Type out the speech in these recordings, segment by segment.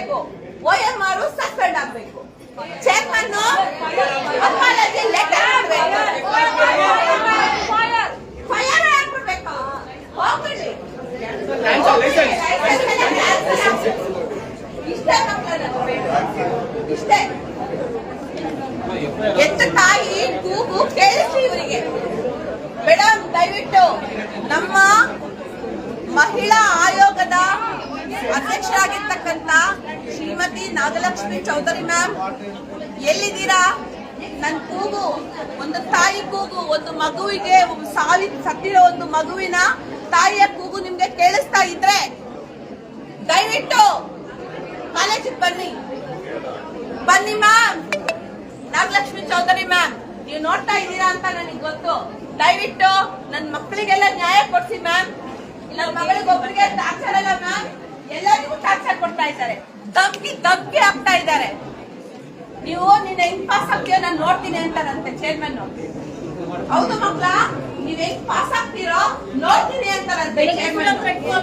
ಆಗ್ಬೇಕು, OMR suspend ಆಗ್ಬೇಕು, chairman apology letter ಆಗ್ಬೇಕು, ಫೈರ್ ಆಗ್ಬಿಡ್ಬೇಕು. ಹೋಗ್ಬಿಡಿ ಇಷ್ಟೇ ಇಷ್ಟೇ. ಎತ್ತ ತಾಯಿ ಕೂಗು ಕೇಳಿಸಿ ಇವರಿಗೆ. ಮೇಡಮ್ ದಯವಿಟ್ಟು ನಮ್ಮ ಮಹಿಳಾ ಆಯೋಗದ ಅಧ್ಯಕ್ಷರಾಗಿರ್ತಕ್ಕಂಥ ಶ್ರೀಮತಿ ನಾಗಲಕ್ಷ್ಮಿ ಚೌಧರಿ ಮ್ಯಾಮ್ ಎಲ್ಲಿದ್ದೀರಾ? ನನ್ನ ಕೂಗು, ಒಂದು ತಾಯಿ ಕೂಗು, ಒಂದು ಮಗುವಿಗೆ ಸತ್ತಿರೋ ಒಂದು ಮಗುವಿನ ತಾಯಿಯ ಕೂಗು ನಿಮ್ಗೆ ಕೇಳಿಸ್ತಾ ಇದ್ರೆ ದಯವಿಟ್ಟು ಕಾಲೇಜಿಗೆ ಬನ್ನಿ ಮ್ಯಾಮ್. ನಾಗಲಕ್ಷ್ಮಿ ಚೌಧರಿ ಮ್ಯಾಮ್, ನೀವು ನೋಡ್ತಾ ಇದ್ದೀರಾ ಅಂತ ನನಗೆ ಗೊತ್ತು. ದಯವಿಟ್ಟು ನನ್ನ ಮಕ್ಕಳಿಗೆಲ್ಲ ನ್ಯಾಯ ಕೊಡ್ಸಿ ಮ್ಯಾಮ್. ನನ್ನ ಮಗಳಿಗೆ ಒಬ್ಬರಿಗೆ ಟಾರ್ಚರ್ ಅಲ್ಲ ಮ್ಯಾಮ್, ಎಲ್ಲರಿಗೂ ಟಾರ್ಚರ್ ಕೊಡ್ತಾ ಇದ್ದಾರೆ, ಧಮ್ಕಿ ಹಾಕ್ತಾ ಇದ್ದಾರೆ. ನೀವು ನಿನ್ನ ಹೆಂಗ್ ಪಾಸ್ ಆಗ್ತೀಯೋ ನಾನು ನೋಡ್ತೀನಿ ಅಂತಾರಂತೆ ಚೇರ್ಮನ್. ಹೌದು ಮಕ್ಕಳ, ನೀವ್ ಹೆಂಗ್ ಪಾಸ್ ಆಗ್ತೀರೋ ನೋಡ್ತೀನಿ ಅಂತಾರಂತೆ ಚೇರ್ಮನ್.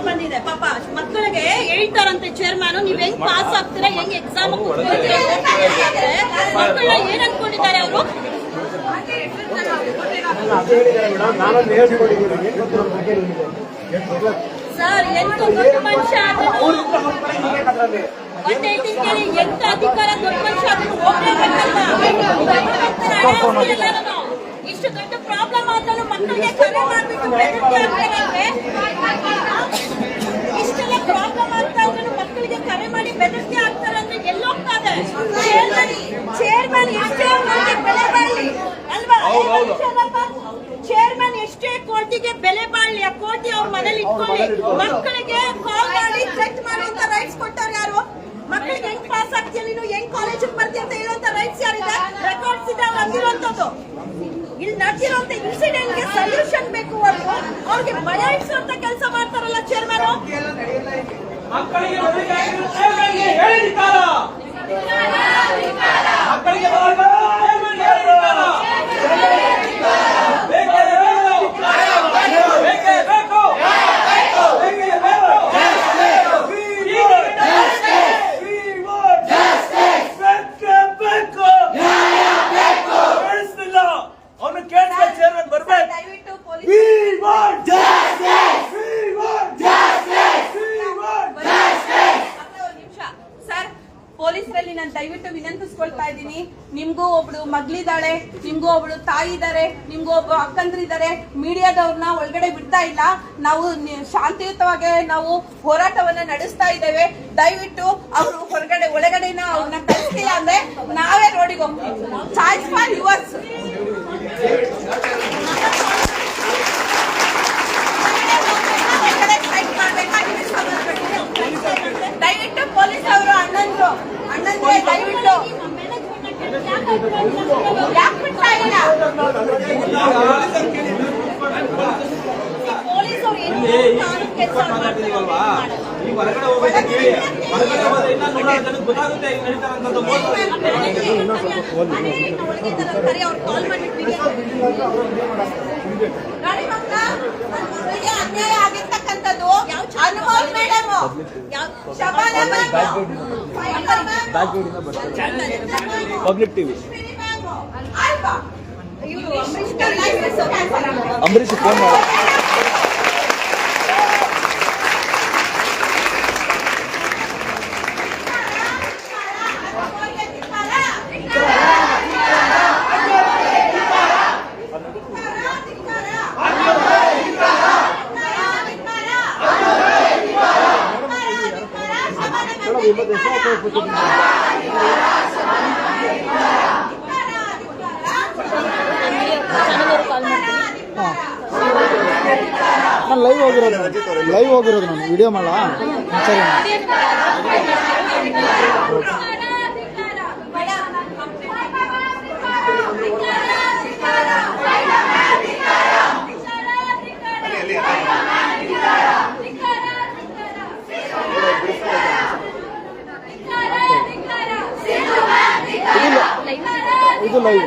ಬಂದಿದೆ ಪಾಪ ಮಕ್ಕಳಿಗೆ ಹೇಳ್ತಾರಂತೆ ಚೇರ್ಮನ್, ನೀವ್ ಹೆಂಗ್ ಪಾಸ್ ಆಗ್ತೀರಾ, ಹೆಂಗ್ ಎಕ್ಸಾಮ್ ಮಕ್ಕಳ ಏನ್ ಅನ್ಕೊಂಡಿದ್ದಾರೆ ಅವರು? ಸರ್ ಎಂತ ದೊಡ್ಡ ಮನುಷ್ಯ ಎಂತ ಅಧಿಕಾರ ದೊಡ್ಡ ಮನುಷ್ಯ ಇಷ್ಟು ದೊಡ್ಡ ಪ್ರಾಬ್ಲಮ್ ಆದ್ರೂ ಮಕ್ಕಳಿಗೆ ಕರೆ ಮಾಡ್ಬಿಟ್ಟು ಇಷ್ಟೆಲ್ಲ ಪ್ರಾಬ್ಲಮ್ ಆಗ್ತಾ ಇದ್ರು ಮಕ್ಕಳಿಗೆ ಕರೆ ಮಾಡಿ ಬೆದರಿಕೆ ಆಗ್ತಾರೆ ಅಂದ್ರೆ ಎಲ್ಲೋಗ್ತದೆ? ಚೇರ್ಮನ್ ಎಷ್ಟೇ ಬೆಲೆ ಬಾಳ್ಲಿ ಅಲ್ವಾ? ಚೇರ್ಮನ್ ಎಷ್ಟೇ ಕೋಟಿಗೆ ಬೆಲೆ ಬಾಳ್ಲಿ, ಆ ಕೋಟಿ ಅವ್ರ ಮನೇಲಿ ಇಟ್ಕೊಳ್ಳಿ, ಮಕ್ಕಳಿಗೆ ಕಾಲ್ ಮಾಡಿ ಚೆಕ್ ಮಾಡುವಂತ ರೈಟ್ಸ್ ಕೊಟ್ಟವ್ರು ಯಾರು? ಮಕ್ಕಳಿಗೆ ಹೆಂಗ್ ಪಾಸ್ ಆಗ್ತೀಯ ನೀನು, ಹೆಂಗ್ ಕಾಲೇಜಿಗೆ ಬರ್ತೀಯ ಅಂತ ಹೇಳುವಂತ ರೈಟ್ಸ್ ಯಾರಿದೆ? ರೆಕಾರ್ಡ್ಸ್ ಇದೆ ಅಂದಿರುವಂತದ್ದು. ಇಲ್ಲಿ ನಡೆದಿರುವಂತ ಇನ್ಸಿಡೆಂಟ್ ಗೆ ಸೊಲ್ಯೂಷನ್ ಬೇಕು ಹೊರತು ಅವ್ರಿಗೆ ಭಯ ಇಡಿಸುವಂತ ಕೆಲಸ ಮಾಡ್ತಾರಲ್ಲ ಚೇರ್ಮನ್. ಪೊಲೀಸರಲ್ಲಿ ನಾನು ದಯವಿಟ್ಟು ವಿನಂತಿಸ್ಕೊಳ್ತಾ ಇದ್ದೀನಿ, ನಿಮ್ಗೂ ಒಬ್ಳು ಮಗಳಿದ್ದಾಳೆ, ನಿಮ್ಗೂ ಒಬ್ಳು ತಾಯಿ ಇದ್ದಾರೆ, ನಿಮ್ಗೂ ಒಬ್ಬ ಅಕ್ಕಂದ್ರಿದ್ದಾರೆ, ಮೀಡಿಯಾದವ್ರನ್ನ ಒಳಗಡೆ ಬಿಡ್ತಾ ಇಲ್ಲ. ನಾವು ಶಾಂತಿಯುತವಾಗಿ ನಾವು ಹೋರಾಟವನ್ನ ನಡೆಸ್ತಾ ಇದ್ದೇವೆ. ದಯವಿಟ್ಟು ಅವರು ಒಳಗಡೆನ ಅವ್ರನ್ನ ಕಳಿಸ್ತಿಲ್ಲ ಅಂದ್ರೆ ನಾವೇ ರೋಡಿಗೆ ಹೋಗ್ತೀವಿ. Choice for yours. ದಯವಿಟ್ಟು ಪೊಲೀಸ್ ಅವರು ಅಣ್ಣಂದ್ರೆ ದಯವಿಟ್ಟು ಯಾಕೆ ಬಿಡ್ತಾ ಇಲ್ಲ? ಪೊಲೀಸ್ ಅವರು ಅನ್ಯಾಯ ಆಗಿರ್ತಕ್ಕಂಥದ್ದು Anumol madam, public TV Ambareesh phone ಮಾಡಿ ನಾನು ಲೈವ್ ಹೋಗಿರೋದು ನಾನು ವಿಡಿಯೋ ಮಾಡ ಸರಿ. ಇದು ಲೈವ್.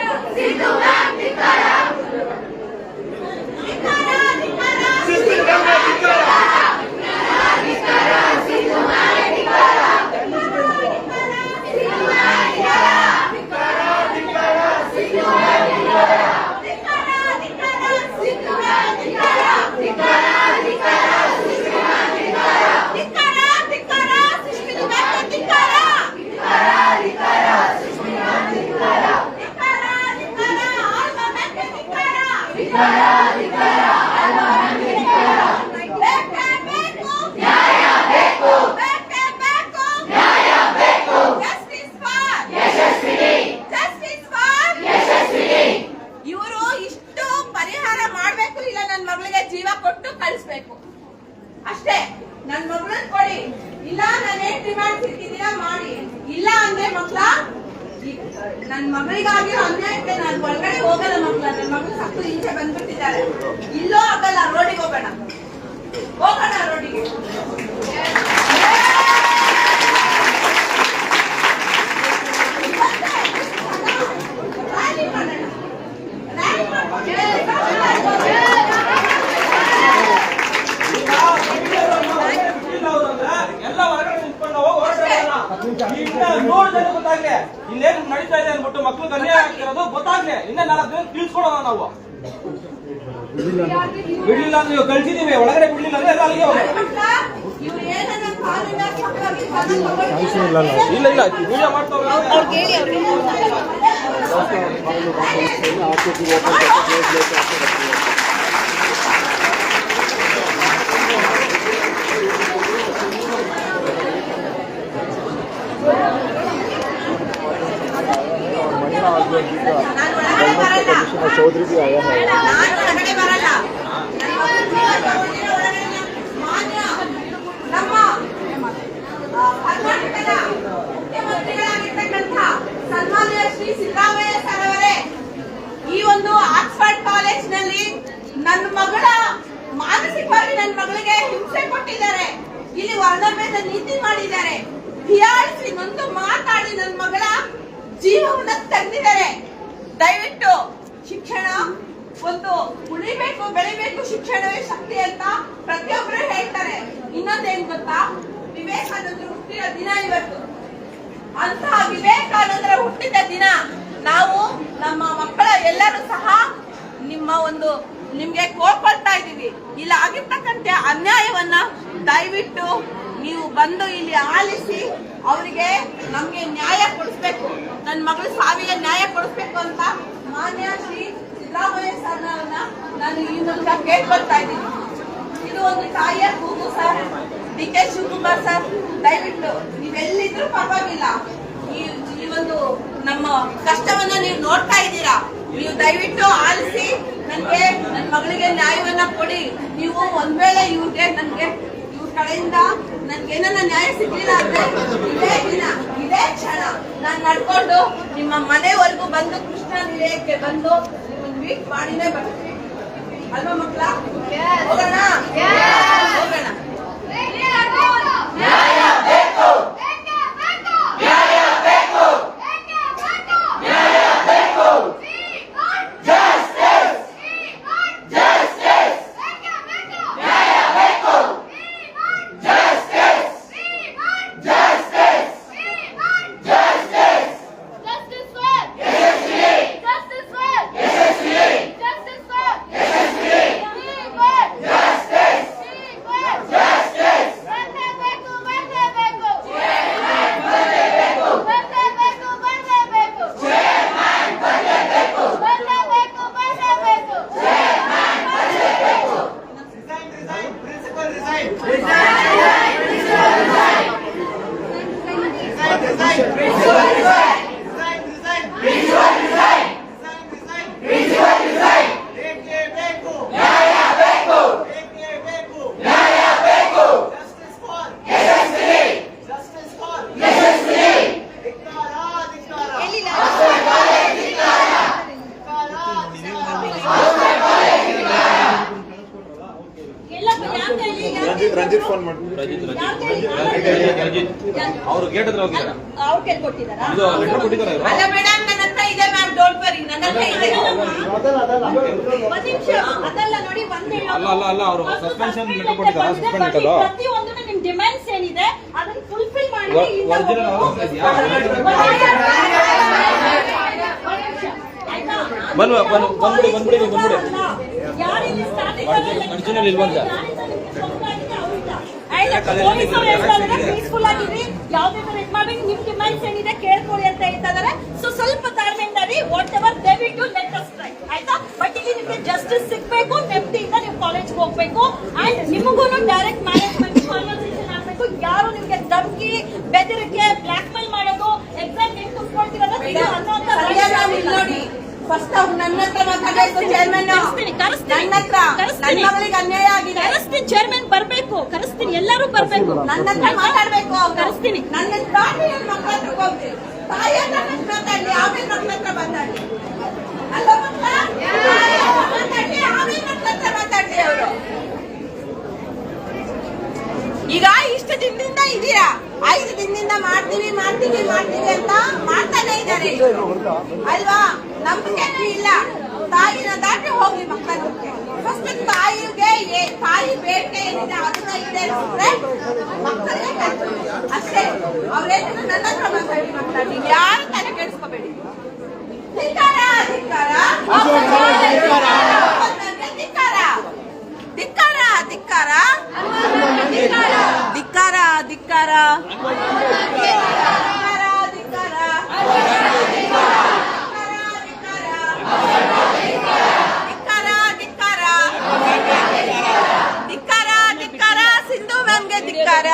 ಮಕ್ಳ ನನ್ ಮಗಳಿಗಾಗಿ ಅನ್ಯಾಯಕ್ಕೆ ನಾನು ಒಳಗಡೆ ಹೋಗಲ್ಲ ಮಕ್ಳ. ನನ್ ಮಗಳು ಸತ್ತು ಈಚೆ ಬಂದ್ಬಿಟ್ಟಿದ್ದಾರೆ. ಇಲ್ಲೋ ಆಗಲ್ಲ, ರೋಡಿಗೆ ಹೋಗೋಣ ರೋಡಿಗೆ. ಎಲ್ಲ ಹೊರಗಡೆ ನಿಂತ್ಕೊಂಡು ನೋಡ್ ಜನ ಗೊತ್ತಾಗ್ಲಿ ಇಲ್ಲೇನು ನಡೀತಾ ಇದೆ ಅಂದ್ಬಿಟ್ಟು ಮಕ್ಳಿಗೆ ಅನ್ಯಾಯ ಆಗ್ತಿರೋದು ಗೊತ್ತಾಗ್ಲಿ. ಇನ್ನ 4 ದಿನ ತಿಳಿಸ್ಕೊಡೋಣ ನಾವು. ಬಿಡ್ಲಿಲ್ಲ ಅಂದ್ರೆ ನೀವು ಕಳ್ಸಿದೀವಿ, ಒಳಗಡೆ ಬಿಡ್ಲಿಲ್ಲ ಅಂದ್ರೆ ಎಲ್ಲ ಅಲ್ಲಿಗೆ ಹೋಗಿ. ಇಲ್ಲ ಇಲ್ಲ ವಿಡಿಯೋ ಮಾಡ್ತಾವ್ರೆ. चौधरी भी आया है। ನಮ್ಮ ಕರ್ನಾಟಕದ ಮುಖ್ಯಮಂತ್ರಿಗಳಾಗಿರ್ತಕ್ಕಂಥ ಸನ್ಮಾನ್ಯ ಶ್ರೀ ಸಿದ್ದರಾಮಯ್ಯ ಸರ್ ಅವರೇ, ಈ ಒಂದು ಆಕ್ಸ್ಫರ್ಡ್ ಕಾಲೇಜಿನಲ್ಲಿ ನನ್ನ ಮಗಳ ಮಾನಸಿಕವಾಗಿ ನನ್ನ ಮಗಳಿಗೆ ಹಿಂಸೆ ಕೊಟ್ಟಿದ್ದಾರೆ. ಇಲ್ಲಿ ವರ್ಣಭೇದ ನೀತಿ ಮಾಡಿದ್ದಾರೆ. ಹೀಯಾಳಿಸಿ ನೊಂದು ಮಾತಾಡಿ ನನ್ನ ಮಗಳ ಜೀವವನ್ನ ತೆಗೆದಿದ್ದಾರೆ. ದಯವಿಟ್ಟು ಶಿಕ್ಷಣ ಒಂದು ಉಳಿಬೇಕು, ಬೆಳಿಬೇಕು, ಶಿಕ್ಷಣವೇ ಶಕ್ತಿ ಅಂತ ಪ್ರತಿಯೊಬ್ಬರು ಹೇಳ್ತಾರೆ. ಇನ್ನೊಂದೇನ್ ಗೊತ್ತಾ, ವಿವೇಕಾನಂದರು ಹುಟ್ಟಿದ ದಿನ ಇವತ್ತು. ಅಂತಹ ವಿವೇಕಾನಂದರ ಹುಟ್ಟಿದ ದಿನ ನಾವು ನಮ್ಮ ಮಕ್ಕಳ ಎಲ್ಲರೂ ಸಹ ನಿಮ್ಗೆ ಕೋರ್ಕೊಳ್ತಾ ಇದೀವಿ. ಇಲ್ಲಿ ಆಗಿರ್ತಕ್ಕಂಥ ಅನ್ಯಾಯವನ್ನ ದಯವಿಟ್ಟು ನೀವು ಬಂದು ಇಲ್ಲಿ ಆಲಿಸಿ ಅವರಿಗೆ ನಮ್ಗೆ ನ್ಯಾಯ ಕೊಡಿಸ್ಬೇಕು, ನನ್ನ ಮಗಳ ಸಾವಿಗೆ ನ್ಯಾಯ ಕೊಡಿಸ್ಬೇಕು ಅಂತ ಮಾನ್ಯ ಶ್ರೀ ಸಿದ್ದರಾಮಯ್ಯ ಸರ್ ನಾನು ಈ ಮೂಲಕ ಕೇಳ್ಕೊಳ್ತಾ ಇದ್ದೀನಿ. ಇದು ಒಂದು ತಾಯಿಯ ಕೂಗು ಸರ್. DK ಶಿವಕುಮಾರ್ ಸರ್, ದಯವಿಟ್ಟು ನೀವೆಲ್ಲಿದ್ರು ಪರವಾಗಿಲ್ಲ, ಈ ಒಂದು ನಮ್ಮ ಕಷ್ಟವನ್ನ ನೀವು ನೋಡ್ತಾ ಇದ್ದೀರಾ, ನೀವು ದಯವಿಟ್ಟು ಆಲಿಸಿ ನನ್ಗೆ ನನ್ನ ಮಗಳಿಗೆ ನ್ಯಾಯವನ್ನ ಕೊಡಿ. ನೀವು ಒಂದ್ ವೇಳೆ ಇವ್ರ ಕಡೆಯಿಂದ ನನ್ಗೇನ ನ್ಯಾಯ ಸಿಗ್ಲಿಲ್ಲ ಅಂದ್ರೆ ಇದೇ ದಿನ ಇದೇ ಕ್ಷಣ ನಾನ್ ನಡ್ಕೊಂಡು ನಿಮ್ಮ ಮನೆವರೆಗೂ ಬಂದು ಕೃಷ್ಣ ನಿಲಯಕ್ಕೆ ಬಂದು ನಿಮ್ಮನ್ನ ಮೀಟ್ ಮಾಡಿನೇ ಬರ್ತೀವಿ ಅಲ್ವಾ ಮಕ್ಕಳ? ಹೋಗೋಣ ಹೋಗೋಣ. ರಂಜಿತ್ ಫೋನ್ ಮಾಡಿ. ಅವರು ಗೇಟ್ ಹತ್ರ ಹೋಗಿದ್ದಾರೆ. ಅವ್ರು ಕೇಳ್ಕೊಟ್ಟಿದ್ದಾರಾ? ಇದು ಲೆಟರ್ ಕೊಟ್ಟಿದ್ದಾರೆ ಇವರು. ಅಲ್ಲ ಮೇಡಮ್, ನನ್ನ ಹತ್ರ ಇದೆ ಮ್ಯಾಮ್, ಡೋಂಟ್ ವರಿ, ನನ್ನ ಹತ್ರ ಇದೆ. ಒಂದ್ ನಿಮಿಷ, ಅದಲ್ಲ ನೋಡಿ, ಒಂದೇ ಅಲ್ಲ ಅವರು ಸಸ್ಪೆನ್ಷನ್ ಲೆಟರ್ ಕೊಟ್ಟಿದ್ದಾರೆ. ಸಸ್ಪೆಂಡ್ ಲೆಟರ್ ಪ್ರತಿಯೊಂದು ನಿಮ್ ಡಿಮ್ಯಾಂಡ್ಸ್ ಏನಿದೆ ಅದನ್ನ ಫುಲ್ಫಿಲ್ ಮಾಡಿ. ಒರಿಜಿನಲ್ ಬಂದ್ಬಿಡಿ ಒರಿಜಿನಲ್ ಇಲ್ವಂತ. ಪೀಸ್ಫುಲ್ ಆಗಿರಿ, ಯಾವ್ದೇ ತರ ಇದ್ ಮಾಡ್ಬೇಕು, ನಿಮ್ ಡಿಮ್ಯಾಂಡ್ಸ್ ಏನಿದೆ ಕೇಳ್ಕೊಳ್ಳಿ ಅಂತ ಹೇಳ್ತಾ ಇದಾರೆ. ಸೊ ಸ್ವಲ್ಪ ತಾಳ್ಮೆಯಿಂದ what ever they will do let us try, ಆಯ್ತಾ? ಬಟ್ ಇಲ್ಲಿ ನಿಮ್ಗೆ ಜಸ್ಟಿಸ್ ಸಿಗ್ಬೇಕು, ನೆಮ್ಮದಿಯಿಂದ ನೀವು ಕಾಲೇಜ್ ಹೋಗ್ಬೇಕು. ಅಂಡ್ ನಿಮಗೂ ಡೈರೆಕ್ಟ್ ಮ್ಯಾನೇಜ್ಮೆಂಟ್ ಕಾನ್ವರ್ಸೇಷನ್ ಆಗ್ಬೇಕು. ಯಾರು ನಿಮ್ಗೆ ಧಮಕಿ, ಬೆದರಿಕೆ, ಬ್ಲಾಕ್ ಮೇಲ್ ಮಾಡೋದು, ಎಕ್ಸಾಮ್ ಹೆಂಗ್ ತುಂಬಿಕೊಳ್ತೀರಲ್ಲ ನೋಡಿ. ಫಸ್ಟ್ ನನ್ನ ಹತ್ರ ಮಾತಾಡಬೇಕು, ಚೇರ್ಮನ್ ನನ್ನ ಹತ್ರ. ನನ್ನ ಮಗಳಿಗೆ ಅನ್ಯಾಯ ಆಗಿದೆ, ಕರೆಸ್ತೀನಿ. ಚೇರ್ಮನ್ ಬರ್ಬೇಕು, ಕರೆಸ್ತೀನಿ, ಎಲ್ಲರೂ ಬರ್ಬೇಕು. ನನ್ನ ಹತ್ರ ಮಾತಾಡ್ಬೇಕು, ಕರೆಸ್ತೀನಿ. ನನ್ನ ತಾಯಿ ನನ್ನ ಮಕ್ಕಳ ಹತ್ರ ಹೋಗ್ತೀನಿ. ಮಕ್ಳ ಹತ್ರ ಮಾತಾಡಿ ಅಲ್ಲ ಮಕ್ಳ ಮಾತಾಡಿ ಆಮೇಲೆ ಮಕ್ಳ ಹತ್ರ ಮಾತಾಡ್ಲಿ ಅವರು. ಈಗ ಇಷ್ಟು ದಿನದಿಂದ ಇದೀರಾ, 5 ದಿನದಿಂದ ಮಾಡ್ತೀವಿ ಮಾಡ್ತೀವಿ ಮಾಡ್ತೀವಿ ಅಂತ ಮಾಡ್ತಾನೆ ಇದ್ದಾರೆ ಅಲ್ವಾ? ನಂಬಿಕೆನೂ ಇಲ್ಲ. ತಾಯಿನ ದಾಟಿ ಹೋಗ್ಲಿ ಮಕ್ಕಳಕ್ಕೆ. ಫಸ್ಟ್ ತಾಯಿ ಬೇಡಿಕೆ ಏನಿದೆ ಅದನ್ನ ಈಡೇರಿಸಿದ್ರೆ ಮಕ್ಕಳಿಗೆ ಹೆಲ್ಪ್ ಅಷ್ಟೇ. ಅವ್ರೇನು ನನ್ನ ಹತ್ರ ಮಾತಾಡಿ ಮಾತಾಡಿ ಯಾರು ತಾನೇ ಕೇಳಿಸ್ಕೋಬೇಡಿ. ಧಿಕ್ಕಾರ ಧಿಕ್ಕಾರ ಧಿಕ್ಕಾರ ಧಿಕ್ಕಾರ ಧಿಕ್ಕಾರ ಧಿಕ್ಕಾರ ಧಿಕ್ಕಾರ ಧಿಕ್ಕಾರ ಸಿಂಧು ಮ್ಯಾಮ್ಗೆ ಧಿಕ್ಕಾರ.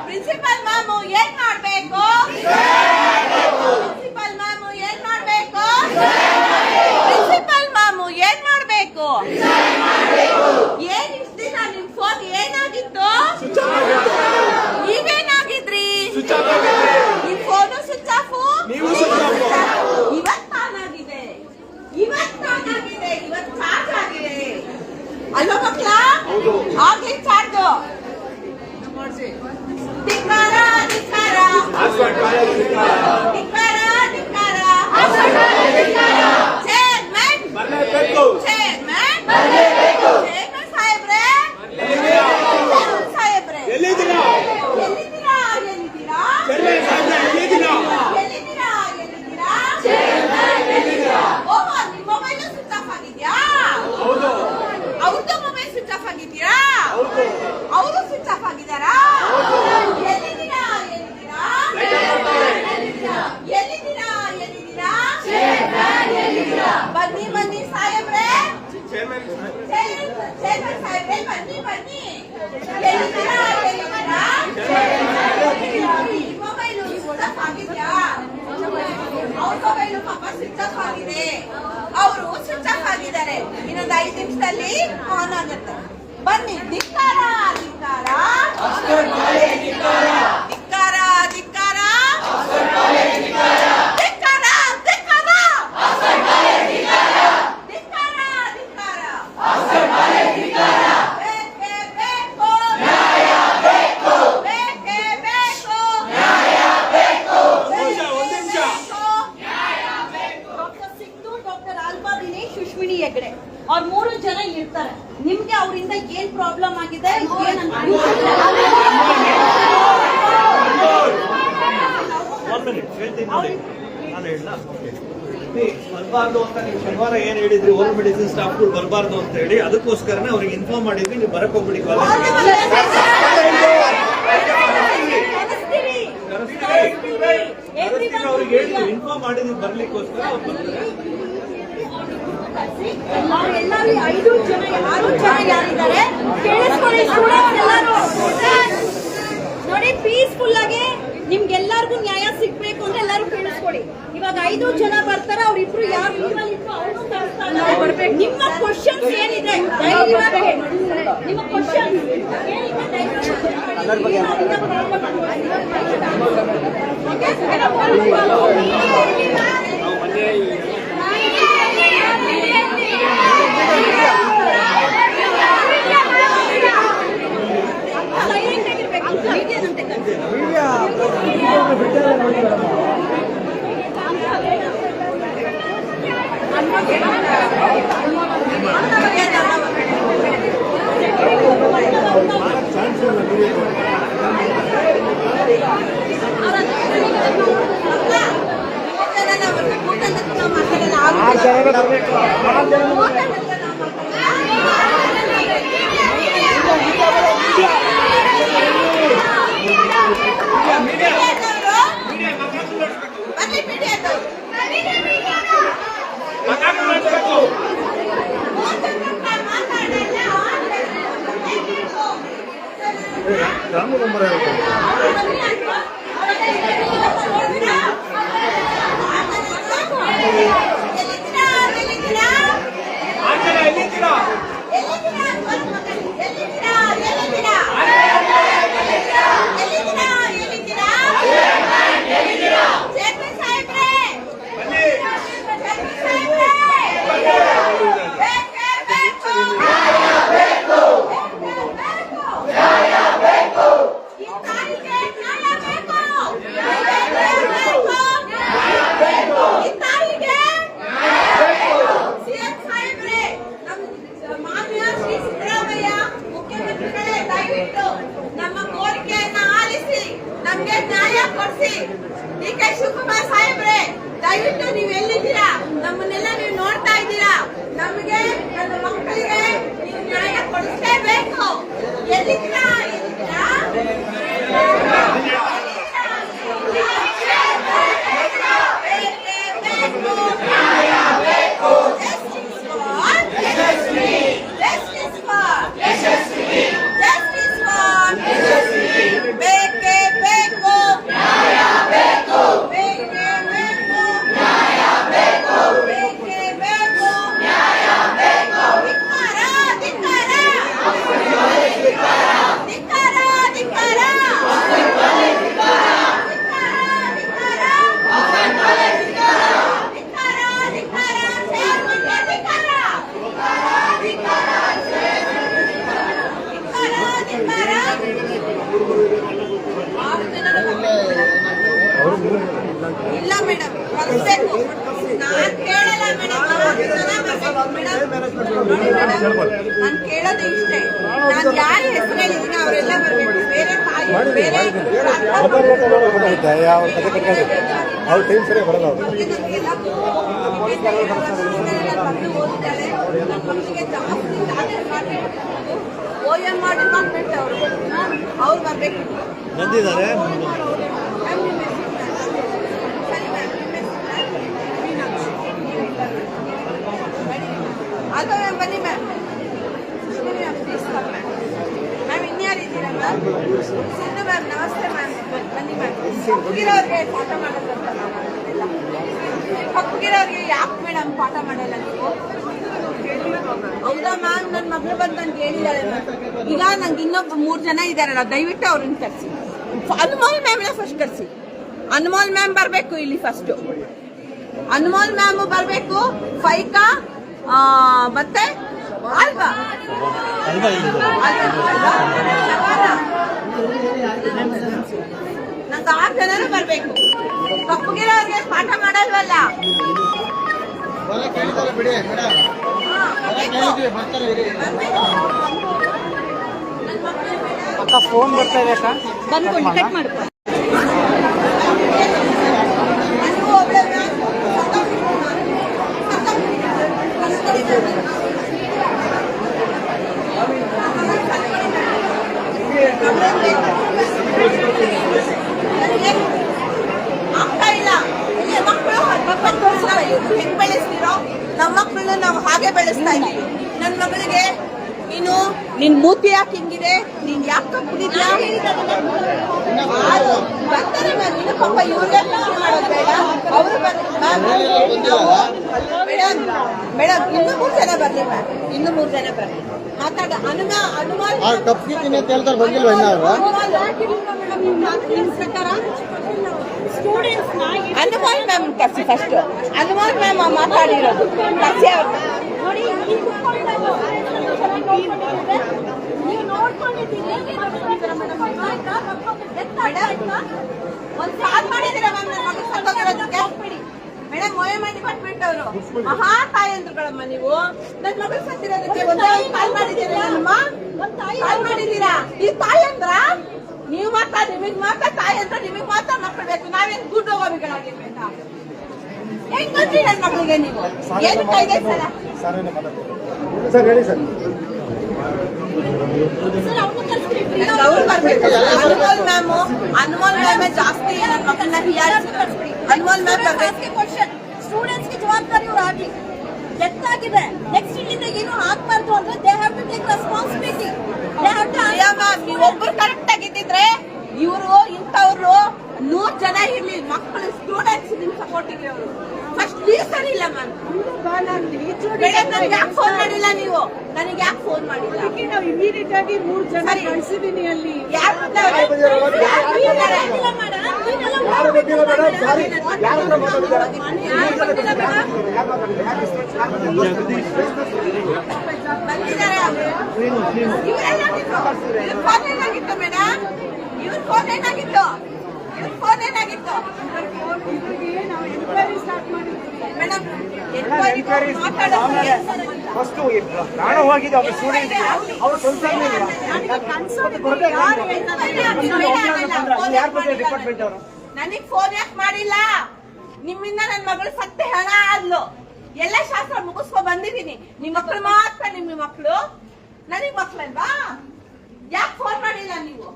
ಪ್ರಿನ್ಸಿಪಲ್ ಮ್ಯಾಮು ಏನ್ ಮಾಡ್ಬೇಕು? ಪ್ರಿನ್ಸಿಪಲ್ ಮ್ಯಾಮು ಏನ್ ಮಾಡ್ಬೇಕು? ಪ್ರಿನ್ಸಿಪಲ್ ಮ್ಯಾಮು ಏನ್ ಮಾಡ್ಬೇಕು? ಏನ್ ಇಷ್ಟ ದಿನ ನಿಮ್ ಫೋನ್ ಏನಾಗಿತ್ತು? ನೀವೇನಾಗಿದ್ರಿ? ನಿಮ್ ಫೋನು ಸ್ವಿಚ್ ಆಫ್. ಇವತ್ತು ಆನ್ ಆಗಿದೆ, ಇವತ್ತು ಚಾರ್ಜ್ ಆಗಿದೆ ಅಲ್ವಾ ಮಕ್ಕಳ? ಆಗ್ಲಿ ಚಾರ್ಜ್. ಧಿಕ್ಕಾರ ಧಿಕ್ಕಾರ ಧಿಕ್ಕಾರ ಧಿಕ್ಕಾರ ಚೇರ್ಮನ್ ಸಾಹೇಬ್ರೆ ಎಲ್ಲಿದ್ದೀರಾ? ಓಹೋ, ನಿಮ್ಮ ಮೊಬೈಲ್ ಸ್ವಿಚ್ ಆಫ್ ಆಗಿದ್ಯಾ? ಅವ್ರದ್ದು ಮೊಬೈಲ್ ಸ್ವಿಚ್ ಆಫ್ ಆಗಿದ್ಯಾ? ಅವರು ಸ್ವಿಚ್ ಆಫ್ ಆಗಿದಾರಾ? ಎಲ್ಲಿದ್ದೀರಾ? ಬನ್ನಿ ಸಾಹೇಬ್ರೆ, ಚೇರ್ಮನ್ ಸಾಹೇಬ್ರೆ ಬನ್ನಿ. ಮೊಬೈಲ್ ಸ್ವಿಚ್ ಆಫ್ ಆಗಿದ್ಯಾ? ಅವ್ರ ಮೊಬೈಲ್ ಪಾಪ ಸ್ವಿಚ್ ಆಫ್ ಆಗಿದೆ. ಅವರು ಸ್ವಿಚ್ ಆಫ್ ಆಗಿದ್ದಾರೆ. ಇನ್ನೊಂದು 5 ನಿಮಿಷದಲ್ಲಿ ಆನ್ ಆಗುತ್ತೆ. ಬನ್ನಿ. ಧಿಕ್ಕಾರ ಧಿಕ್ಕಾರ ಧಿಕ್ಕಾರ ಧಿಕ್ಕಾರ ಧಿಕ್ಕಾರ ಧಿಕ್ಕಾರ ಸುಶ್ಮಿನಿ ಹೆಗ್ಡೆ ಅವ್ರ 3 ಜನ ಇರ್ತಾರೆ. ನಿಮ್ಗೆ ಅವರಿಂದ ಏನ್ ಪ್ರಾಬ್ಲಮ್ ಆಗಿದೆ? ಬರಬಾರ್ದು ಅಂತ ನೀವು ಶನಿವಾರ ಏನ್ ಹೇಳಿದ್ರಿ, ಓಲ್ಡ್ ಮೆಡಿಸಿನ್ ಸ್ಟಾಫ್ಗಳು ಬರಬಾರ್ದು ಅಂತ ಹೇಳಿ, ಅದಕ್ಕೋಸ್ಕರನೇ ಅವ್ರಿಗೆ ಇನ್ಫಾರ್ಮ್ ಮಾಡಿದ್ವಿ. ನೀವು ಬರಕ್ ಹೋಗ್ಬಿಡಿ ಅವ್ರಿಗೆ ಹೇಳಿ ಇನ್ಫಾರ್ಮ್ ಮಾಡಿದ್ವಿ ಬರ್ಲಿಕ್ಕೋಸ್ಕರ ಅವ್ರು ಬರ್ತಾರೆ. ಎಲ್ಲರೂ 5 ಜನ 6 ಜನ ಯಾರಿದ್ದಾರೆ ಕೇಳಿಸ್ಕೊಳ್ಳಿ. ಸ್ಟೂಡೆಂಟ್ಸ್ ಎಲ್ಲರೂ ನೋಡಿ, ಪೀಸ್ಫುಲ್ ಆಗಿ ನಿಮ್ಗೆಲ್ಲರಿಗೂ ನ್ಯಾಯ ಸಿಗ್ಬೇಕು ಅಂದ್ರೆ ಎಲ್ಲರೂ ಕೇಳಿಸ್ಕೊಳ್ಳಿ. ಇವಾಗ 5 ಜನ ಬರ್ತಾರೆ, ಅವ್ರಿಬ್ರು ಯಾರು ಅವ್ರನ್ನೂ ಕಳಿಸ್ತಾರೆ. ನಿಮ್ಮ ಕ್ವಶನ್ಸ್ ಏನಿದೆ ಧೈರ್ಯವಾಗಿ ಹೇಳಿ. ನಿಮ್ಮ ಕ್ವಶನ್ಸ್ ಸೈಲೆಂಟ್ ಆಗಿರ್ಬೇಕು. ನಮ್ಮ ಕೋರಿಕೆಯನ್ನ ಆಲಿಸಿ ನಮ್ಗೆ ನ್ಯಾಯ ಕೊಡಿಸಿ. ಡಿ.ಕೆ. ಶಿವಕುಮಾರ್ ಸಾಹೇಬ್ರೆ, ದಯವಿಟ್ಟು ನೀವು ಎಲ್ಲಿದ್ದೀರಾ? ನಮ್ಮನ್ನೆಲ್ಲ ನೀವು ನೋಡ್ತಾ ಇದ್ದೀರಾ. ನಮಗೆ ನನ್ನ ಮಕ್ಕಳಿಗೆ ನೀವು ನ್ಯಾಯ ಕೊಡಿಸಲೇಬೇಕು. ಎಲ್ಲಿದ್ದೀರಾ? ಇಲ್ಲ ಮೇಡಮ್, ಕಳಿಸ್ಬೇಕು. ನಾನ್ ಕೇಳಲ್ಲ ಮೇಡಮ್, ನಾನು ಕೇಳೋದು ಇಷ್ಟೇ. ನಾನು ಯಾರ ಹೆಸರು ಹೇಳಿದೀನಿ ಅವರೆಲ್ಲ ಬರ್ಬೇಕು. ಬೇರೆ ತಾಯಿ ಬೇರೆ ಅವ್ರ ಟೈಮ್ ಸರಿ ಬರಲ್ಲ. OMR ಡಿಪಾರ್ಟ್ಮೆಂಟ್ ಅವ್ರು ಬರ್ಬೇಕು. ಬಂದಿದ್ದಾರೆ. ಅದು ಮ್ಯಾಮ್ ಬನ್ನಿ ಮ್ಯಾಮ್. ಮ್ಯಾಮ್ ಇನ್ಯಾರಿದ್ದೀರಾ ಮ್ಯಾಮ್? ಸಿಂಧು ಮ್ಯಾಮ್ ನಮಸ್ತೆ ಮ್ಯಾಮ್. ಬನ್ನಿ ಮ್ಯಾಮ್. ಕಪ್ಪಗಿರೋರಿಗೆ ಪಾಠ ಮಾಡೋದಂತ ಕಪ್ಪಗಿರೋರಿಗೆ ಯಾಕೆ ಮೇಡಮ್ ಪಾಠ ಮಾಡಲ್ಲ ನೀವು? ಹೌದಾ ಮ್ಯಾಮ್? ನನ್ನ ಮಗಳು ಬಂದು ನನ್ಗೆ ಹೇಳಿದ್ದಾಳೆ ಮ್ಯಾಮ್. ಈಗ ನಂಗೆ ಇನ್ನೊಬ್ಬ 3 ಜನ ಇದ್ದಾರಲ್ಲ, ದಯವಿಟ್ಟು ಅವ್ರನ್ನ ಕರೆಸಿ. ಅನ್ಮೋಲ್ ಮ್ಯಾಮ್ನ ಫಸ್ಟ್ ಕರೆಸಿ. ಅನ್ಮೋಲ್ ಮ್ಯಾಮ್ ಬರಬೇಕು ಇಲ್ಲಿ ಫಸ್ಟ್. ಅನ್ಮೋಲ್ ಮ್ಯಾಮ್ ಬರಬೇಕು. ಫೈಕಾ ಮತ್ತೆ ಅಲ್ವಾ ನಂಗೆ 6 ಜನರು ಬರ್ಬೇಕು. ಕಪ್ಪುಗಿರೋರಿಗೆ ಪಾಠ ಮಾಡಲ್ವಲ್ಲ. ಅಕ್ಕ ಫೋನ್ ಬರ್ತಾ ಇದೆ ಅಕ್ಕ, ಬಂದ್ಕೊಂಡು ಕಟ್ ಮಾಡ್ಕೊ. ಆಗ್ತಾ ಇಲ್ಲ. ಇಲ್ಲಿ ಮಕ್ಕಳು ಹೆಂಗ್ ಬೆಳೆಸ್ತೀರೋ ನಮ್ಮ ಮಕ್ಕಳನ್ನ ನಾವು ಹಾಗೆ ಬೆಳೆಸ್ತಾ ಇದೀವಿ. ನನ್ನ ಮಗಳಿಗೆ ನೀನು ನಿನ್ ಮೂತಿ ಯಾಕೆ ಹಿಂಗಿದೆ, ನೀನ್ ಯಾಕೆ ಕಪ್ಪಗಿದ್ಯಾ ಬರ್ತಾರೆ ಮ್ಯಾಮ್. ಇನ್ನು ಪಾಪ ಇವ್ರಿಗೆಲ್ಲ ಮಾಡೋದು ಬೇಡ. ಅವರು ಮೇಡಮ್ ಇನ್ನು 3 ಜನ ಬರ್ಲಿ ಮ್ಯಾಮ್. ಇನ್ನು 3 ಜನ ಬರ್ಲಿ ಮಾತಾಡ. ಅನುಮಾನ ಕಪ್ಪಿದ್ದೀನಿ ಅಂತ ಹೇಳ್ತಾರೆ, ಬಂದಿಲ್ವ ಇನ್ನ ಅವರು? ಅನುಮಾನ್ ಮ್ಯಾಮ್ ಕರ್ಸಿ ಫಸ್ಟ್. ಅನುಮಾನ್ ಮ್ಯಾಮ್ ಮಾತಾಡಿರೋದು ಕರ್ಸಿ ಅವ್ರನ್ನ. ಒಂದು ಕಾಲ್ ಮಾಡಿದ್ದೀರಾ ಮ್ಯಾಮ್ ನನ್ನ ಮಗ ಸತ್ತೋಗಿರೋದಕ್ಕೆ? ಮೇಡಮ್ OMR ಡಿಪಾರ್ಟ್ಮೆಂಟ್ ಅವರು ಮಹಾ ತಾಯಂದ್ರುಗಳಮ್ಮ ನೀವು. ನನ್ನ ಮಗಳು ಸತ್ತಿರೋದಕ್ಕೆ ಒಂದು ಕಾಲ್ ಮಾಡಿದ್ದೀರಾ? ಕಾಲ್ ಮಾಡಿದ್ದೀರಾ? ಈ ತಾಯಂದ್ರ ನೀವು ಮಾತ್ರ ನಿಮಗ್ ಮಾತ್ರ ತಾಯಂದ್ರ ನಿಮಗ್ ಮಾತ್ರ ಮಕ್ಕಳು ಬೇಕು. ನಾವೇನ್ ಗುಡ್ ಹೋಗೋವಿಗಳಾಗಿರ್ಬೇಕಾ? ಹೆಂಗ್ ಬಂದ್ರಿ ನನ್ನ ಮಗಳಿಗೆ ನೀವು ಏನು ಕಾಯ್ದೆ ಸಲ ಸರ್ ಹೇಳಿ ಸರ್. ಅನ್ಮೋಲ್ ಮ್ಯಾಮ್ ಜಾಸ್ತಿ ನನ್ನ ಮಕ್ಕಳನ್ನ ಅನ್ಮೋಲ್ ಮ್ಯಾಮ್ ಸ್ಟೂಡೆಂಟ್ಸ್ ಗೆ ಜವಾಬ್ದಾರಿ ಅವ್ರು ಆಗ್ಲಿ ಡೆತ್ ಆಗಿದೆ ನೆಕ್ಸ್ಟ್ ಇಲ್ಲಿಂದ ಏನು ಆಗ್ಬಾರ್ದು ಅಂದ್ರೆ they have to take responsibility they have to ma'am ನೀವೊಬ್ರು ಕರೆಕ್ಟ್ ಆಗಿದ್ದಿದ್ರೆ ಇವರು ಇಂಥವ್ರು 100 ಜನ ಇರ್ಲಿ ಮಕ್ಕಳು ಸ್ಟೂಡೆಂಟ್ಸ್ ನಿಮ್ ಸಪೋರ್ಟಿಗೆ ಅವರು ಫಸ್ಟ್ ಲೀವ್ ಸರಿ ಇಲ್ಲ ಮ್ಯಾಮ್. ಮೇಡಮ್ ನನಗೆ ಯಾಕೆ ಫೋನ್ ಮಾಡಿಲ್ಲ ನೀವು? ನನಗೆ ಯಾಕೆ ಫೋನ್ ಮಾಡಿಲ್ಲ? ನಾವು ಇಮಿಡಿಯೇಟ್ ಆಗಿ 3 ಜನ ಕಳಿಸಿದೀನಿ ಅಲ್ಲಿ ಯಾರು ಬಂದಿದ್ದಾರೆ ಫೋನ್ ಏನಾಗಿತ್ತು ಮೇಡಮ್? ಇವ್ರ ಫೋನ್ ಏನಾಗಿತ್ತು? ಮೇಡಮ್ ಫಸ್ಟ್ ಪ್ರಾಣ ಹೋಗಿದೆ ಅವ್ರ ಸ್ಟೂಡೆಂಟ್ ಅವ್ರು ಸ್ವಲ್ಪ ಡಿಪಾರ್ಟ್ಮೆಂಟ್ ಅವರು ನನಗ್ ಫೋನ್ ಯಾಕೆ ಮಾಡಿಲ್ಲ? ನಿಮ್ಮಿಂದ ನನ್ನ ಮಗಳು ಸತ್ತೆ ಹಣ ಆದ್ಲು. ಎಲ್ಲ ಶಾಸ್ತ್ರ ಮುಗಿಸ್ಕೊ ಬಂದಿದ್ದೀನಿ. ನಿಮ್ ಮಕ್ಳು ಮಾತ್ರ ನಿಮ್ಮ ಮಕ್ಳು, ನನಗ್ ಮಕ್ಳಲ್ವಾ? ಯಾಕೆ ಫೋನ್ ಮಾಡಿಲ್ಲ ನೀವು?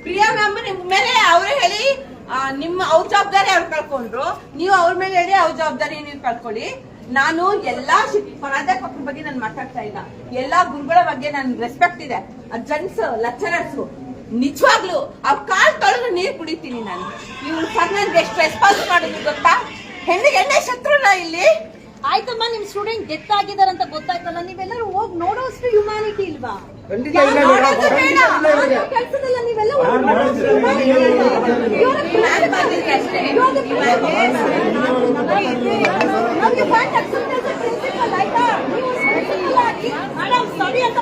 ಪ್ರಿಯಾ ಮ್ಯಾಮ್ ನಿಮ್ ಮೇಲೆ ಅವರೇ ಹೇಳಿ ನಿಮ್ಮ ಅವ್ರ ಜವಾಬ್ದಾರಿ ಅವ್ರು ಕಳ್ಕೊಂಡ್ರು, ನೀವು ಅವ್ರ ಮೇಲೆ ಹೇಳಿ ಅವ್ರ ಜವಾಬ್ದಾರಿ ನೀವು ಕಳ್ಕೊಳ್ಳಿ. ನಾನು ಎಲ್ಲಾ ಪ್ರಾಧ್ಯಾಪಕರ ಬಗ್ಗೆ ನಾನು ಮಾತಾಡ್ತಾ ಇಲ್ಲ, ಎಲ್ಲಾ ಗುರುಗಳ ಬಗ್ಗೆ ನನ್ ರೆಸ್ಪೆಕ್ಟ್ ಇದೆ. ಜೆಂಟ್ಸ್ ಲೆಕ್ಚರರ್ಸ್ ನಿಜವಾಗ್ಲು ಅವ್ರ ಕಾಲ್ ತೊಳೆದು ನೀರ್ ಕುಡಿತೀನಿ ನಾನು. ಇವ್ರು ಸರ್ ನನ್ಗೆ ಎಷ್ಟು ರೆಸ್ಪಾನ್ಸ್ ಮಾಡಿದ್ರು ಗೊತ್ತಾ? ಹೆಣ್ಣಿಗೆ ಎಣ್ಣೆ ಶತ್ರುನ ಇಲ್ಲಿ. ಆಯ್ತಮ್ಮ ನಿಮ್ ಸ್ಟೂಡೆಂಟ್ ಡೆತ್ ಆಗಿದಾರೆ ಅಂತ ಗೊತ್ತಾಯ್ತಲ್ಲ, ನೀವೆಲ್ಲರೂ ಹೋಗಿ ನೋಡೋಷ್ಟು ಹ್ಯುಮ್ಯಾನಿಟಿ ಇಲ್ವಾ? ಕೆಲಸದಲ್ಲ ನೀವೆಲ್ಲ ಸರಿ ಅಂತ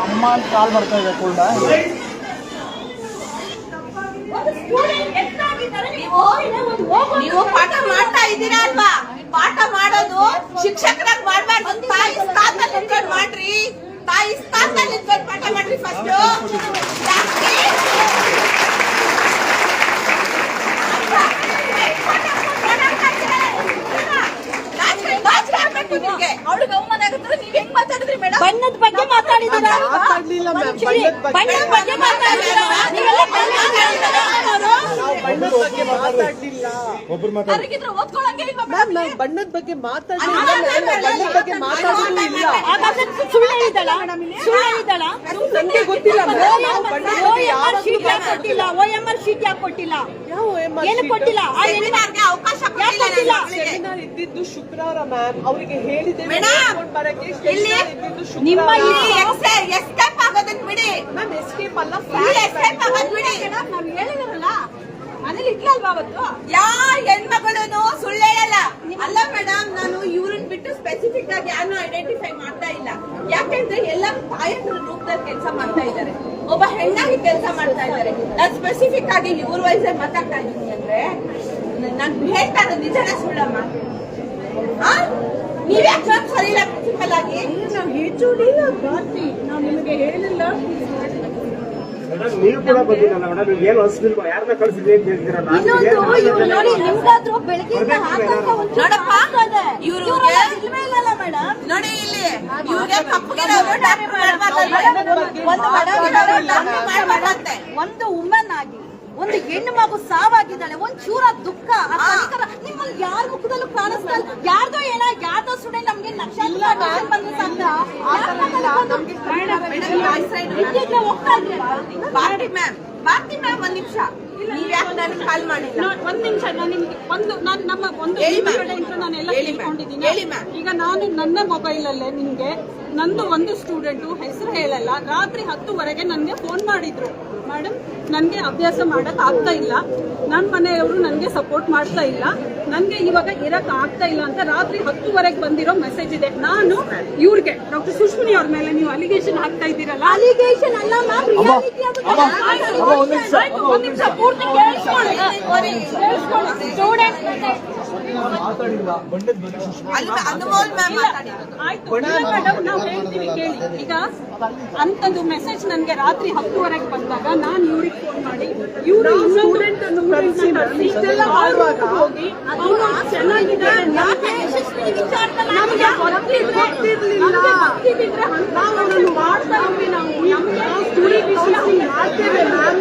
ಅಮ್ಮ ಅಂತ ಕಾಲ್ ಬರ್ತಾ ಇದೆ ಕೂಡ. ನೀವು ಪಾಠ ಮಾಡ್ತಾ ಇದ್ದೀರಾ ಅಲ್ವಾ? ಪಾಠ ಮಾಡೋದು ಶಿಕ್ಷಕರಾಗಿ ಮಾಡ್ಬಾರ್ದು. ತಾಯಿ ಸ್ಥಾನದಲ್ಲಿ ನಿಂತ್ಕೊಂಡು ಮಾಡ್ರಿ, ತಾಯಿ ಸ್ಥಾನದಲ್ಲಿ ನಿಂತ್ಕೊಂಡು ಪಾಠ ಮಾಡ್ರಿ. ಫಸ್ಟ್ ಅವಳಿಗೆ ಅವಮಾನ ಆಗಿದ್ರೆ ನೀವ್ ಹೆಂಗ್ ಮಾತಾಡಿದ್ರಿ ಮೇಡಮ್? ಬಣ್ಣದ ಬಗ್ಗೆ ಮಾತಾಡಿದ್ದೀರಾ? ಬಣ್ಣದ ಬಗ್ಗೆ ಮಾತಾಡಿದ್ದೀರಾ? ಒಬ್ರು ಅವ್ರಿಗಿದ್ರೆ ಓದ್ಕೊಳಂಗೆ ಇಲ್ವಾ ಮೇಡಮ್? ಬಣ್ಣದ ಬಗ್ಗೆ ಬಣ್ಣದ ಬಗ್ಗೆ ಮಾತಾಡೋದು ಇಲ್ಲ. ಸುಳ್ಳು ಹೇಳಿದಳ? ನನಗೆ ಗೊತ್ತಿಲ್ಲ ಶೀಟ್ ಯಾಕೆ ಕೊಟ್ಟಿಲ್ಲ? OMR ಶೀಟ್ ಯಾಕೆ ಕೊಟ್ಟಿಲ್ಲ? ಏನು ಕೊಟ್ಟಿಲ್ಲ? ಆ ಸೆಮಿನಾರ್ಗೆ ಅವಕಾಶ ಕೊಟ್ಟಿಲ್ಲ ನನ್ನ ಮಗಳಿಗೆ. ಸೆಮಿನಾರ್ ಇದ್ದಿದ್ದು ಶುಕ್ರವಾರ ಮ್ಯಾಮ್, ಅವರಿಗೆ ಹೇಳಿದೆ ಮೇಡಮ್, ಬರಕ್ಕೆ. ಇಲ್ಲಿ ನಿಮ್ಮ ಎಸ್ಕೇಪ್ ಆಗೋದನ್ನ ಬಿಡಿ ಮ್ಯಾಮ್ ಎಸ್ಕೇಪ್ ಅಲ್ಲ, ಎಸ್ಕೇಪ್ ಆಗೋದ್ ಬಿಡಿ. ನಾವು ಹೇಳಿದ್ರಲ್ಲ ಮನೇಲಿ ಇಟ್ಲಲ್ವಾ ಅವತ್ತು? ಯಾರ ಹೆಣ್ಮಗಳೂನು ಸುಳ್ಳು ಹೇಳಲ್ಲ. ಅಲ್ಲ ಮೇಡಮ್, ನಾನು ಇವ್ರನ್ನ ಬಿಟ್ಟು ಸ್ಪೆಸಿಫಿಕ್ ಆಗಿ ಯಾರು ಐಡೆಂಟಿಫೈ ಮಾಡ್ತಾ ಇಲ್ಲ. ಯಾಕೆಂದ್ರೆ ಎಲ್ಲ ತಾಯಂದ್ರ ರೂಪದಲ್ಲಿ ಕೆಲಸ ಮಾಡ್ತಾ ಇದ್ದಾರೆ, ಒಬ್ಬ ಹೆಣ್ಣಾಗಿ ಕೆಲಸ ಮಾಡ್ತಾ ಇದ್ದಾರೆ. ನಾನು ಸ್ಪೆಸಿಫಿಕ್ ಆಗಿ ಇವ್ರ ವಯಸ್ಸ ಮಾತಾಡ್ತಾ ಇದ್ದೀನಿ ಅಂದ್ರೆ ನಾನು ಹೇಳ್ತಾ ಇರೋದು ನಿಜನ ಸುಳ್ಳಮ್ಮ? ನೀವ್ಯಾಕೆ ಸರಿ ಇಲ್ಲ ಪ್ರಿನ್ಸಿಪಲ್ ಆಗಿ? ನಾವು ಹೆಚ್ಚು ನಾವು ನಿಮಗೆ ಹೇಳಿಲ್ಲ. ನೀವು ಕೂಡ ಬಂದಿದ್ದಲ್ಲ ಮೇಡಮ್, ಏನು ಅನ್ಸ್ಲಿಲ್ವಾ? ಯಾರನ್ನ ಕಳ್ಸಿದ್ರಿ ಅಂತ ಹೇಳ್ತೀರಾ? ಇನ್ನೊಂದು ಇವ್ರು ನೋಡಿ, ನಿಮ್ಗಾದ್ರೂ ಬೆಳಗ್ಗೆಯಿಂದ ಆತಂಕ ಒಂಚೂರು ನೋಡಪ್ಪ, ಆಗ್ತದೆ. ಇವ್ರಿಗೆ ಇಲ್ವೇ ಇಲ್ಲಲ್ಲ ಮೇಡಮ್? ನೋಡಿ ಇಲ್ಲಿ ಇವ್ರಿಗೆ ಕಪ್ಪಗಿರೋರು ಡಾಕ್ಟರ್ ಮಾಡ್ಬಾರ್ದಂತೆ. ಒಂದು ವುಮನ್ ಆಗಿ ಒಂದು ಹೆಣ್ಣು ಮಗು ಸಾವಾಗಿದ್ದಾಳೆ, ಒಂದ್ ಚೂರ ದುಃಖ ಆ ಕನಿಕರ ನಿಮ್ಮಲ್ಲಿ ಯಾರ ಮುಖದಲ್ಲೂ ಕಾಣಿಸ್ತಾ ಇಲ್ಲ. ಯಾರ್ದೋ ಸ್ಟೂಡೆಂಟ್ ನಮ್ಗೆ ಲಕ್ಷಾಂತರ ಬಂದ್ರೆ ಸಾಧ್ಯ ಹೋಗ್ತಾ ಇದ್ರೆ ಭಾರತಿ ಮ್ಯಾಮ್ ಒಂದ್ ನಿಮಿಷ, ನೀವ್ ಯಾಕೆ ನನಗೆ ಕಾಲ್ ಮಾಡಿಲ್ಲ? ಒಂದ್ ನಿಮಿಷ, ನಾನು ನಿಮ್ಗೆ ನಮ್ಮ ಹೇಳಿ ma'am. ಕಡೆಯಿಂದ ನಾನೆಲ್ಲ ಹೇಳಿ ma'am. ತಿಳ್ಕೊಂಡಿದ್ದೀನಿ. ಹೇಳಿ ma'am. ಈಗ ನಾನು ನನ್ನ ಮೊಬೈಲ್ ಅಲ್ಲೇ ನಿಮ್ಗೆ ನಂದು ಒಂದು ಸ್ಟೂಡೆಂಟು ಹೆಸರು ಹೇಳಲ್ಲ, ರಾತ್ರಿ 10ವರೆಗೆ ನನಗೆ ಫೋನ್ ಮಾಡಿದ್ರು. ಮೇಡಮ್, ನನಗೆ ಅಭ್ಯಾಸ ಮಾಡಕ್ ಆಗ್ತಾ ಇಲ್ಲ, ನನ್ನ ಮನೆಯವರು ನನಗೆ ಸಪೋರ್ಟ್ ಮಾಡ್ತಾ ಇಲ್ಲ, ನನಗೆ ಇವಾಗ ಇರಕ್ ಆಗ್ತಾ ಇಲ್ಲ ಅಂತ ರಾತ್ರಿ 10ವರೆಗೆ ಬಂದಿರೋ ಮೆಸೇಜ್ ಇದೆ. ನಾನು ಇವ್ರಿಗೆ ಡಾಕ್ಟರ್ ಸುಷ್ಮಿನಿ ಅವ್ರ ಮೇಲೆ ನೀವು ಅಲಿಗೇಷನ್ ಹಾಕ್ತಾ ಇದ್ದೀರಲ್ಲ, ಅಲಿಗೇಷನ್ ಅಲ್ಲ ಮ್ಯಾಮ್, ರಿಯಾಲಿಟಿ ಅದು. ಒಂದ್ ನಿಮಿಷ ಪೂರ್ತಿ ಕೇಳಿಸ್ಕೊಳ್ಳಿ. ಸ್ಟೂಡೆಂಟ್ ಅಲ್ಲಿ ಅನುಮೋಲ್ ಮ್ಯಾಮ್ ಮಾತಾಡಿರೋದು. ಆಯ್ತು ಮೇಡಮ್, ನಾವು ಹೇಳ್ತೀವಿ ಕೇಳಿ. ಈಗ ಅಂತದ್ದು ಮೆಸೇಜ್ ನನ್ಗೆ ರಾತ್ರಿ 10:00 ಬಂದಾಗ ನಾನು ಇವ್ರಿಗೆ ಫೋನ್ ಮಾಡಿ ಇವರು ಸ್ಟೂಡೆಂಟ್ ಅನ್ನು ಇಷ್ಟೆಲ್ಲ ಹೋಗಿ ಅವನು ಚೆನ್ನಾಗಿದ್ದಾರೆ ನಮಗೆ ಗೊತ್ತಿದ್ರೆ ನಾವು ಅದನ್ನು ಮಾಡ್ತಾ ಇದ್ವಿ. ನಾವು ಸ್ಟೂಡೆಂಟ್ ವಿಷಯ ಮಾಡ್ತೇವೆ ಮ್ಯಾಮ್.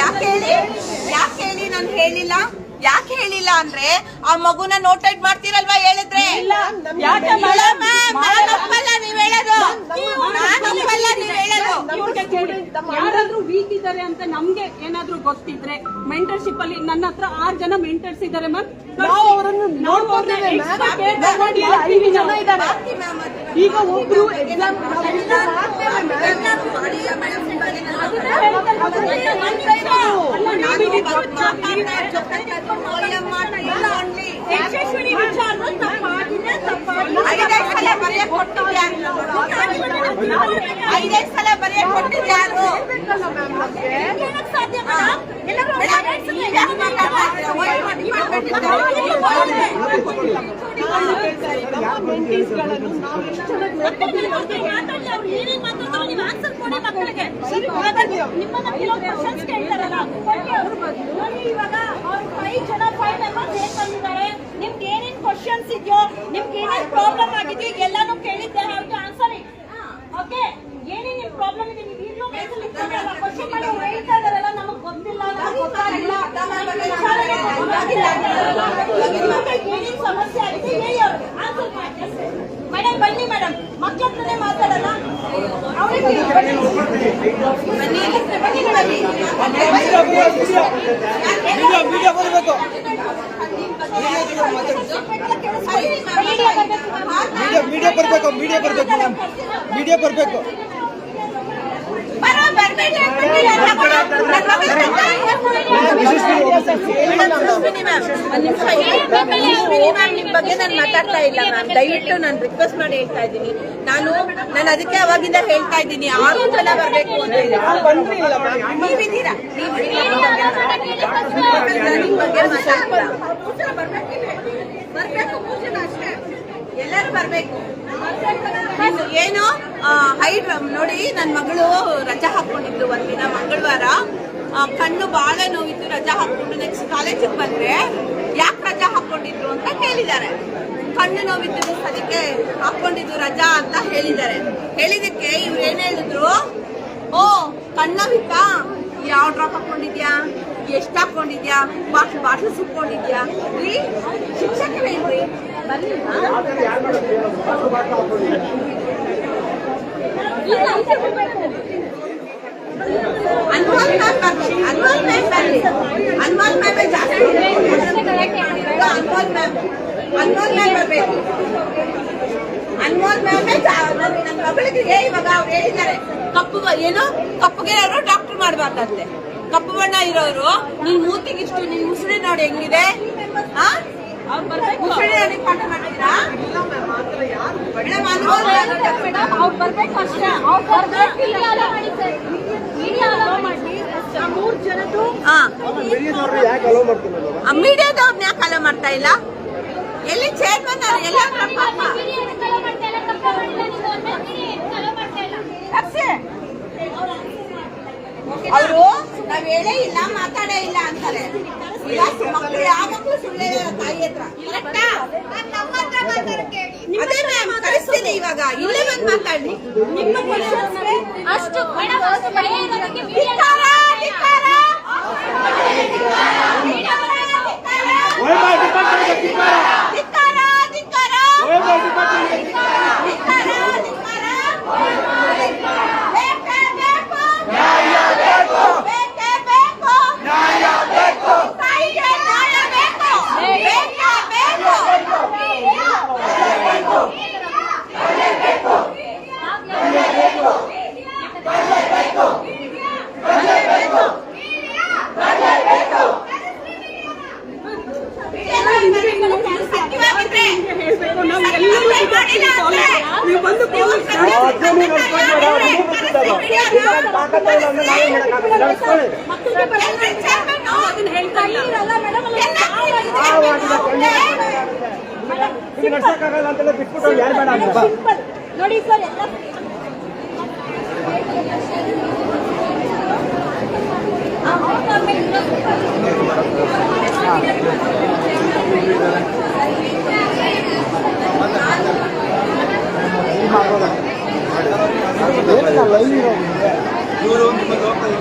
ಯಾಕೆ ಹೇಳಿ ನಾನು ಹೇಳಿಲ್ಲ. ಯಾಕೆ ಹೇಳಿಲ್ಲ ಅಂದ್ರೆ ಆ ಮಗುನ ನೋಟೆಡ್ ಮಾಡ್ತೀರಲ್ವಾ ಹೇಳಿದ್ರೆ. ಯಾರಾದ್ರೂ ವೀಕ್ ಇದ್ದಾರೆ ಅಂತ ನಮ್ಗೆ ಏನಾದ್ರೂ ಗೊತ್ತಿದ್ರೆ ಮೆಂಟರ್ಶಿಪ್ ಅಲ್ಲಿ ನನ್ನ ಹತ್ರ 6 ಜನ ಮೆಂಟರ್ಸ್ ಇದ್ದಾರೆ ಮ್ಯಾಮ್. ಈಗ ಒಬ್ರು ಎಕ್ಸಾಮ್ ಐದೈದು ಸಲ ಬರೆಯಕ್ ಕೊಟ್ಟಿದ್ಯಾರು? ನಿಮ್ಗೆ ಏನೇನ್ ಕ್ವಶನ್ಸ್ ಇದೆಯೋ, ನಿಮ್ಗೆ ಏನೇನ್ ಪ್ರಾಬ್ಲಮ್ ಆಗಿದೆಯೋ ಎಲ್ಲಾನು ಕೇಳಿದ್ದೆ. Answer okay. ಏನೇನ್ ನಿಮ್ ಪ್ರಾಬ್ಲಮ್ ಇದೆ ನೀವು ಈಗಲೂ ಕ್ವಶನ್ ಮಾಡಿ ಹೇಳ್ತಾ ಇದಾರಲ್ಲ, ನಮಗ್ ಗೊತ್ತಿಲ್ಲ, ಗೊತ್ತಾಗಿಲ್ಲ, ಏನೇನ್ ಸಮಸ್ಯೆ ಆಗಿದೆ ಹೇಳಿ ಅವ್ರಿಗೆ ಆನ್ಸರ್ ಮಾಡಿ ಅಷ್ಟೇ. ಮೇಡಮ್ ಬನ್ನಿ ಮೇಡಮ್, ಮಕ್ಕಳ ಹತ್ರನೇ ಮಾತಾಡಲ್ಲ ಅವ್ರಿಗೆ ಮೀಡಿಯಾ ಬರ್ಬೇಕು. ನಿಮ್ ಬಗ್ಗೆ ನಾನು ಮಾತಾಡ್ತಾ ಇಲ್ಲ ಮ್ಯಾಮ್. ದಯವಿಟ್ಟು ನಾನು ರಿಕ್ವೆಸ್ಟ್ ಮಾಡಿ ಹೇಳ್ತಾ ಇದ್ದೀನಿ. ನಾನು ಅದಕ್ಕೆ ಅವಾಗಿಂದ ಹೇಳ್ತಾ ಇದ್ದೀನಿ 6 ಜನ ಬರ್ಬೇಕು ಅಂತ ಹೇಳಿ. ನೀವಿದ್ದೀರಾ, ನಿಮ್ ಬಗ್ಗೆ ಮಾತಾಡ್ತಾ ಬರ್ಬೇಕು. ಎಲ್ಲರೂ ಬರ್ಬೇಕು. ಏನು ಹೈಟ್ ನೋಡಿ, ನನ್ನ ಮಗಳು ರಜಾ ಹಾಕೊಂಡಿದ್ದು ಒಂದಿನ ಮಂಗಳವಾರ. ಕಣ್ಣು ಬಹಳ ನೋವಿತ್ತು, ರಜಾ ಹಾಕೊಂಡು ನೆಕ್ಸ್ಟ್ ಕಾಲೇಜಿಗೆ ಬಂದ್ರೆ ಯಾಕೆ ರಜಾ ಹಾಕೊಂಡಿದ್ರು ಅಂತ ಕೇಳಿದ್ದಾರೆ. ಕಣ್ಣು ನೋವಿತ್ತು ಅದಕ್ಕೆ ಹಾಕೊಂಡಿದ್ದು ರಜಾ ಅಂತ ಹೇಳಿದ್ದಾರೆ. ಹೇಳಿದಕ್ಕೆ ಇವ್ರು ಏನ್ ಹೇಳಿದ್ರು, ಓ ಕಣ್ಣವಿತ್ತಾ, ಯಾವ ಡ್ರಾಪ್ ಹಾಕೊಂಡಿದ್ಯಾ, ಎಷ್ಟು ಹಾಕೊಂಡಿದ್ಯಾ, ಬಾಟ್ಲು ಸುಕ್ಕೊಂಡಿದ್ಯಾ ರೀ, ಶಿಕ್ಷಕರೇನ್ರಿ ಅನ್ಮೋಲ್ ಮ್ಯಾಮ್ ಜಾಸ್ತಿ ಅನ್ಮೋಲ್ ಮ್ಯಾಮೇ ನನ್ನ ಮಗಳಿಗೆ ಇವಾಗ ಅವ್ರು ಹೇಳಿದ್ದಾರೆ, ಕಪ್ಪುಗೆ ಇರೋರು ಡಾಕ್ಟರ್ ಮಾಡ್ಬಾರ್ದಂತೆ. ಕಪ್ಪು ಬಣ್ಣ ಇರೋರು ನಿನ್ ಮೂತಿಗಿಷ್ಟು ನಿನ್ ಮುಸುಳಿ ನೋಡಿ ಹೆಂಗಿದೆ, ಮುಸುಳಿ ನೋಡಿ ಪಾಠ ಮಾಡ್ತೀರಾ ಮೇಡಮ್? ಅವ್ರು ಬರ್ಬೇಕು ಅಷ್ಟೇ. ಮೀಡಿಯಾದವ್ರನ್ನ ಯಾಕೆ ಅಲೋ ಮಾಡ್ತಾ ಇಲ್ಲ? ಎಲ್ಲಿ ಚೇರ್ಮನ್ ಎಲ್ಲ ಅವರು ನಾವ್ ಹೇಳೇ ಇಲ್ಲ, ಮಾತಾಡೇ ಇಲ್ಲ ಅಂತಾರೆ. ಮಕ್ಕಳು ಯಾವ ಮಕ್ಕಳು ಸುಳ್ಳೆ ತಾಯಿ ಹತ್ರ. ಅದೇ ಮ್ಯಾಮ್ ಕಳಿಸ್ತೀನಿ, ಇವಾಗ ಇಲ್ಲೇ ಬಂದು ಮಾತಾಡಿ. ಅಷ್ಟು ಬೇಕು ಅದನ್ನ ಹೇಳ್ತಾ ಇಲ್ಲ. ಸಿಂಪಲ್ ನೋಡಿ ಸರ್ ಎಲ್ಲ ಏನಿಲ್ಲ ಲೈವ್ ಇರೋದು. ಇವರು ನಿಮ್ಮ ಜವಾಬ್ದಾರಿ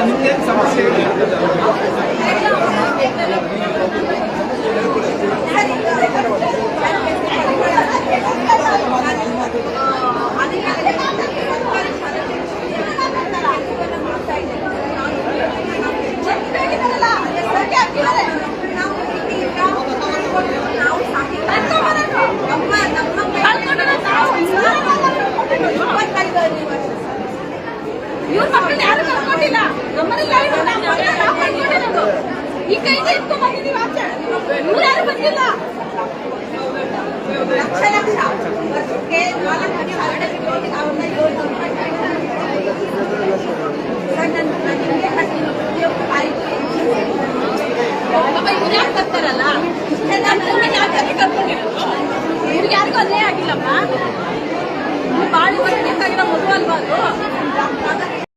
ನಿಮ್ಗೇನು ಸಮಸ್ಯೆ ಇವ್ರ ಮಕ್ಕಳನ್ನ ಯಾರು ಕರ್ಕೊಂಡಿಲ್ಲ ನಮ್ಮನೆಲ್ಲ ಈ ಕೈಯಿಂದ ಇಟ್ಕೊಂಡ್ ಬಂದಿದ್ದೀವಿ ಆಚೆ ಇವ್ರು ಯಾರು ಬಂದಿಲ್ಲ ಲಕ್ಷ ಲಕ್ಷ ವರ್ಷಕ್ಕೆ 4 ಲಕ್ಷ ಅವ್ರನ್ನ 7 ಸರ್ ನನಗೆ ಕಟ್ಟಿನ ಪ್ರತಿಯೊಬ್ಬ ತಾಯಿಗೂ ಇವ್ರು ಯಾರು ಕರ್ತಾರಲ್ಲ ಯಾಕೆ ಕರ್ಕೊಂಡಿರೋದು ಇವ್ರಿಗೆ ಯಾರಿಗೂ ಅನ್ಯಾಯ ಆಗಿಲ್ಲಮ್ಮ ಬಾಳಿ ಬರಬೇಕಾಗಿರೋ ಮಗು ಅಲ್ವಾ ಅದು